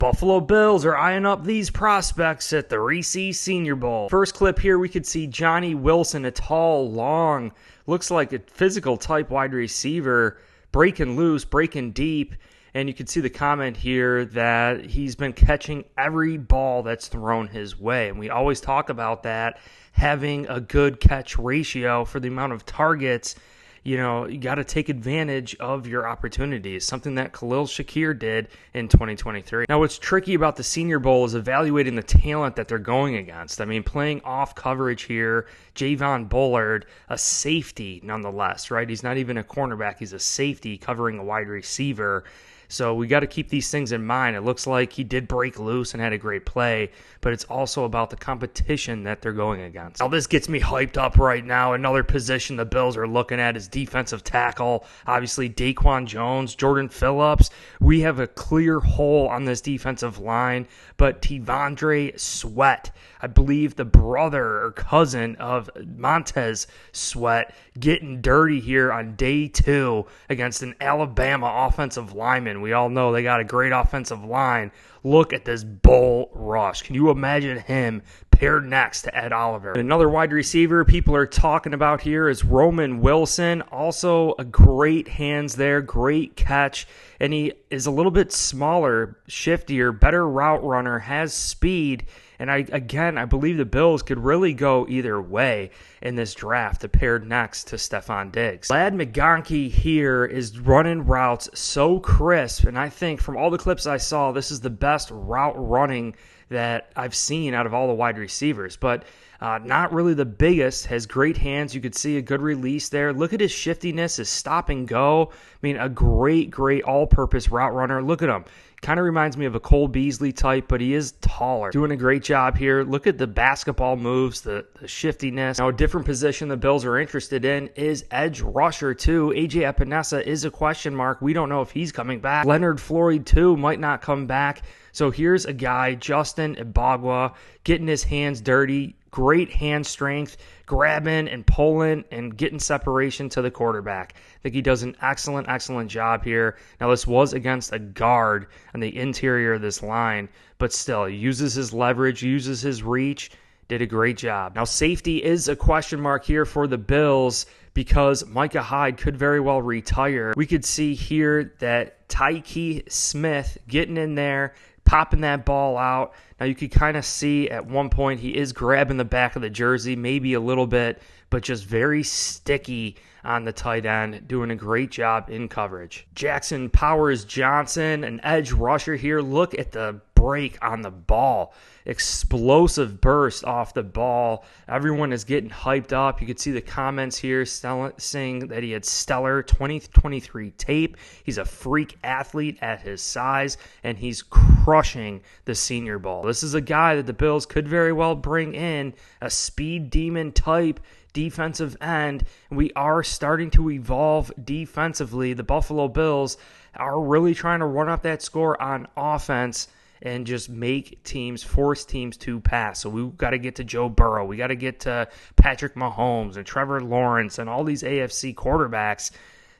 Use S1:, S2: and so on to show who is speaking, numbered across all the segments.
S1: Buffalo Bills are eyeing up these prospects at the Reese Senior Bowl. First clip here, we could see Johnny Wilson, a tall, long, looks like a physical type wide receiver, breaking loose, breaking deep. And you can see the comment here that he's been catching every ball that's thrown his way. And we always talk about that, having a good catch ratio for the amount of targets. You know, you got to take advantage of your opportunities, something that Khalil Shakir did in 2023. Now, what's tricky about the Senior Bowl is evaluating the talent that they're going against. I mean, playing off coverage here, Javon Bullard, a safety nonetheless, right? He's not even a cornerback. He's a safety covering a wide receiver. So we got to keep these things in mind. It looks like he did break loose and had a great play, but it's also about the competition that they're going against. Now, this gets me hyped up right now. Another position the Bills are looking at is defensive tackle. Obviously, Daquin Jones, Jordan Phillips. We have a clear hole on this defensive line, but T'Vondre Sweat, I believe the brother or cousin of Montez Sweat, getting dirty here on day 2 against an Alabama offensive lineman. We all know they got a great offensive line. Look at this bull rush. Can you imagine him paired next to Ed Oliver? Another wide receiver people are talking about here is Roman Wilson. Also a great hands there, great catch. And he is a little bit smaller, shiftier, better route runner, has speed. And I believe the Bills could really go either way in this draft, paired next to Stefon Diggs. Lad McGonkey here is running routes so crisp, and I think from all the clips I saw, this is the best route running that I've seen out of all the wide receivers. But not really the biggest, has great hands. You could see a good release there. Look at his shiftiness, his stop and go. I mean, a great all-purpose route runner. Look at him. Kind of reminds me of a Cole Beasley type, but he is taller. Doing a great job here. Look at the basketball moves, the shiftiness. Now, a different position the Bills are interested in is edge rusher, too. A.J. Epinesa is a question mark. We don't know if he's coming back. Leonard Floyd, too, might not come back. So here's a guy, Justin Ibagwa, getting his hands dirty. Great hand strength, grabbing and pulling and getting separation to the quarterback. I think he does an excellent job here. Now, this was against a guard on the interior of this line, but still, he uses his leverage, uses his reach, did a great job. Now, safety is a question mark here for the Bills because Micah Hyde could very well retire. We could see here that Tai Smith getting in there, popping that ball out. Now, you could kind of see at one point he is grabbing the back of the jersey, maybe a little bit, but just very sticky on the tight end, doing a great job in coverage. Jackson Powers Johnson, an edge rusher here. Look at the break on the ball. Explosive burst off the ball. Everyone is getting hyped up. You could see the comments here saying that he had stellar 2023 tape. He's a freak athlete at his size, and he's crushing the Senior Bowl. This is a guy that the Bills could very well bring in, a speed demon type defensive end. We are starting to evolve defensively. The Buffalo Bills are really trying to run up that score on offense and just force teams to pass. So we've got to get to Joe Burrow. We got to get to Patrick Mahomes and Trevor Lawrence and all these AFC quarterbacks.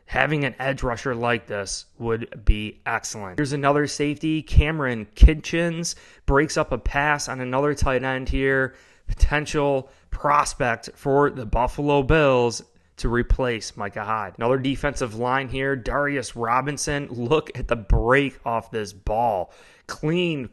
S1: Having an edge rusher like this would be excellent. Here's another safety. Cameron Kinchin breaks up a pass on another tight end here. Potential prospect for the Buffalo Bills to replace Micah Hyde. Another defensive line here. Darius Robinson. Look at the break off this ball. Clean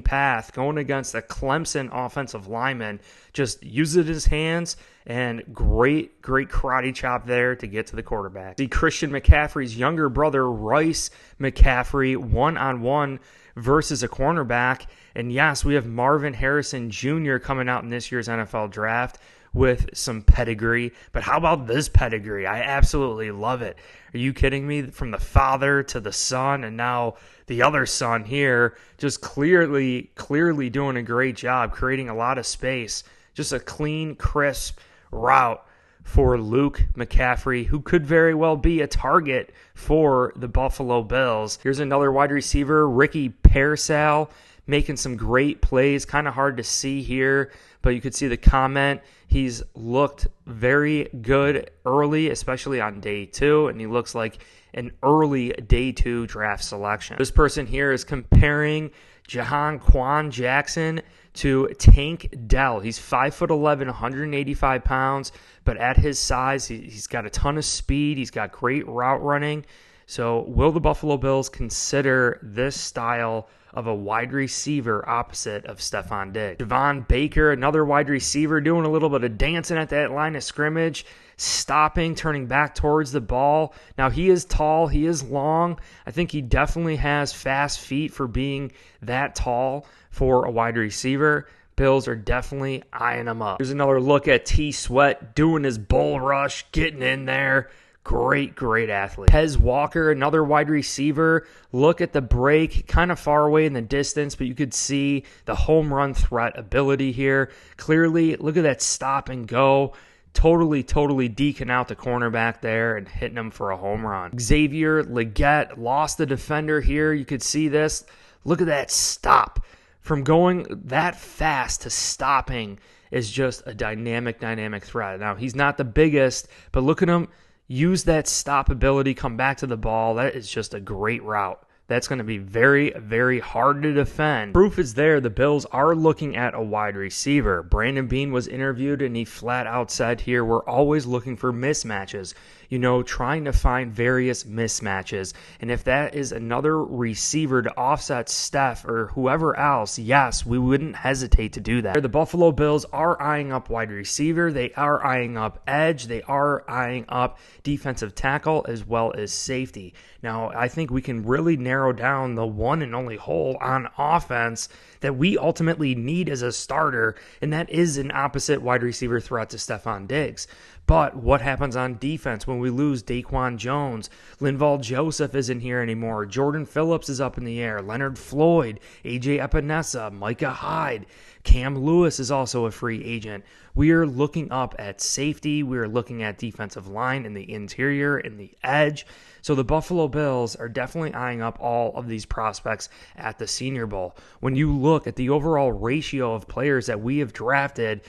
S1: path going against a Clemson offensive lineman. Just uses his hands and great karate chop there to get to the quarterback. See Christian McCaffrey's younger brother, Reese McCaffrey, one-on-one versus a cornerback. And yes, we have Marvin Harrison Jr. coming out in this year's NFL draft with some pedigree. But how about this pedigree? I absolutely love it. Are you kidding me? From the father to the son, and now the other son here, just clearly doing a great job, creating a lot of space. Just a clean, crisp route for Luke McCaffrey, who could very well be a target for the Buffalo Bills. Here's another wide receiver, Ricky Pearsall, making some great plays. Kind of hard to see here, but you could see the comment. He's looked very good early, especially on day 2, and he looks like an early day 2 draft selection. This person here is comparing Jahan Quan Jackson to Tank Dell. He's 5'11", 185 pounds, but at his size, he's got a ton of speed. He's got great route running. So will the Buffalo Bills consider this style of a wide receiver opposite of Stefon Diggs? Devon Baker, another wide receiver, doing a little bit of dancing at that line of scrimmage, stopping, turning back towards the ball. Now, he is tall, he is long. I think he definitely has fast feet for being that tall for a wide receiver. Bills are definitely eyeing him up. Here's another look at T. Sweat doing his bull rush, getting in there. Great athlete. Hez Walker, another wide receiver. Look at the break, kind of far away in the distance, but you could see the home run threat ability here. Clearly, look at that stop and go. Totally deking out the cornerback there and hitting him for a home run. Xavier Legette lost the defender here. You could see this. Look at that stop. From going that fast to stopping is just a dynamic threat. Now, he's not the biggest, but look at him. Use that stop ability, come back to the ball. That is just a great route. That's going to be very hard to defend. Proof is there. The Bills are looking at a wide receiver. Brandon Beane was interviewed, and he flat out said here, we're always looking for mismatches. You know, trying to find various mismatches. And if that is another receiver to offset Steph or whoever else, yes, we wouldn't hesitate to do that. The Buffalo Bills are eyeing up wide receiver. They are eyeing up edge. They are eyeing up defensive tackle as well as safety. Now, I think we can really narrow down the one and only hole on offense that we ultimately need as a starter, and that is an opposite wide receiver threat to Stefon Diggs. But what happens on defense when we lose Daquin Jones? Linval Joseph isn't here anymore. Jordan Phillips is up in the air. Leonard Floyd, AJ Epinesa, Micah Hyde. Cam Lewis is also a free agent. We are looking up at safety. We are looking at defensive line in the interior, in the edge. So the Buffalo Bills are definitely eyeing up all of these prospects at the Senior Bowl. When you look at the overall ratio of players that we have drafted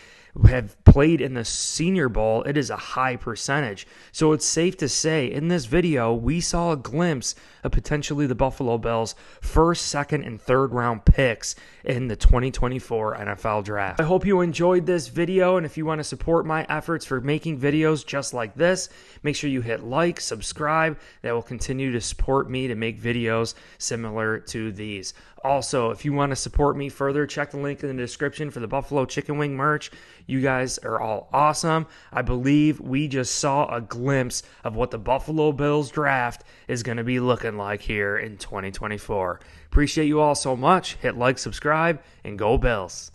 S1: have played in the Senior Bowl, it is a high percentage. So it's safe to say in this video, we saw a glimpse of potentially the Buffalo Bills' first, second, and third round picks in the 2024 NFL Draft. I hope you enjoyed this video, and if you want to support my efforts for making videos just like this, make sure you hit like, subscribe. That will continue to support me to make videos similar to these. Also, if you want to support me further, check the link in the description for the Buffalo Chicken Wing merch. You guys are all awesome. I believe we just saw a glimpse of what the Buffalo Bills draft is going to be looking like here in 2024. Appreciate you all so much. Hit like, subscribe, and go Bills.